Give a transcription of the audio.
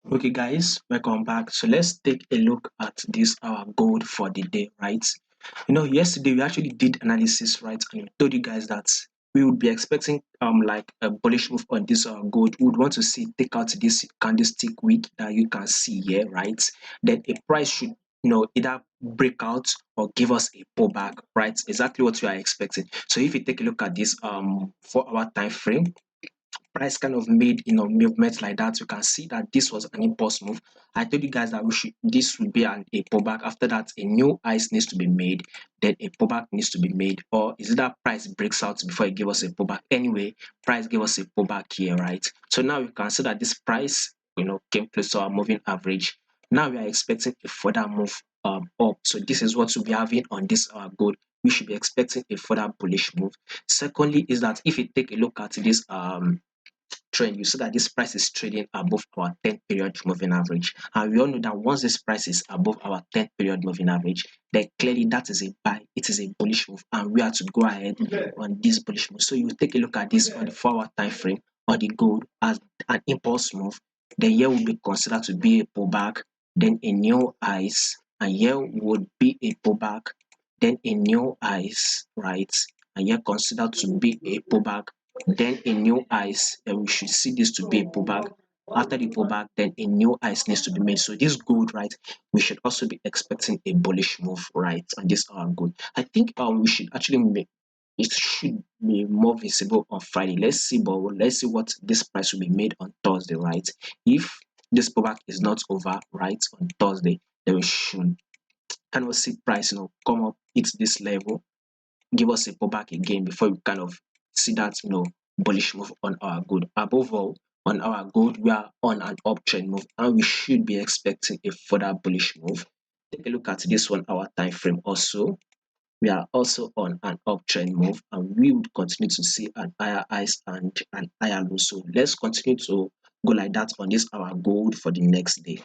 Okay, guys, welcome back. So let's take a look at this our gold for the day, right? Yesterday we actually did analysis, right, and we told you guys that we would be expecting like a bullish move on this gold. We would want to see take out this candlestick wick that you can see here, right? Then a price should either break out or give us a pullback, right? Exactly what we are expecting. So if you take a look at this 4 hour time frame, price kind of made movements like that. You can see that this was an impulse move. I told you guys that this would be a pullback. After that, a new highs needs to be made, then a pullback needs to be made, or is it that price breaks out before it give us a pullback? Anyway, price gave us a pullback here, right? So now you can see that this price came close to our moving average. Now we are expecting a further move up. So this is what we'll be having on this gold. We should be expecting a further bullish move. Secondly, is that if you take a look at this trend, you see that this price is trading above our 10 period moving average. And we all know that once this price is above our 10 period moving average, then clearly that is a buy. It is a bullish move, and we are to go ahead on this bullish move. So you take a look at this on the 4 hour time frame on the gold as an impulse move. Then here will be considered to be a pullback, then a new highs, and here would be a pullback, then a new highs, right? And here considered to be a pullback, then a new highs, then we should see this to be a pullback. After the pullback, then a new highs needs to be made. So this gold, right, we should also be expecting a bullish move, right, on this gold. I think we should actually make it should be more visible on Friday. Let's see what this price will be made on Thursday, right? If this pullback is not over, right, on Thursday, then we should kind of see price come up, hit this level, give us a pullback again before we kind of see that bullish move on our gold. Above all, on our gold, we are on an uptrend move, and we should be expecting a further bullish move. Take a look at this 1 hour time frame also. We are also on an uptrend move, and we would continue to see an higher highs and an higher low. So let's continue to go like that on this our gold for the next day.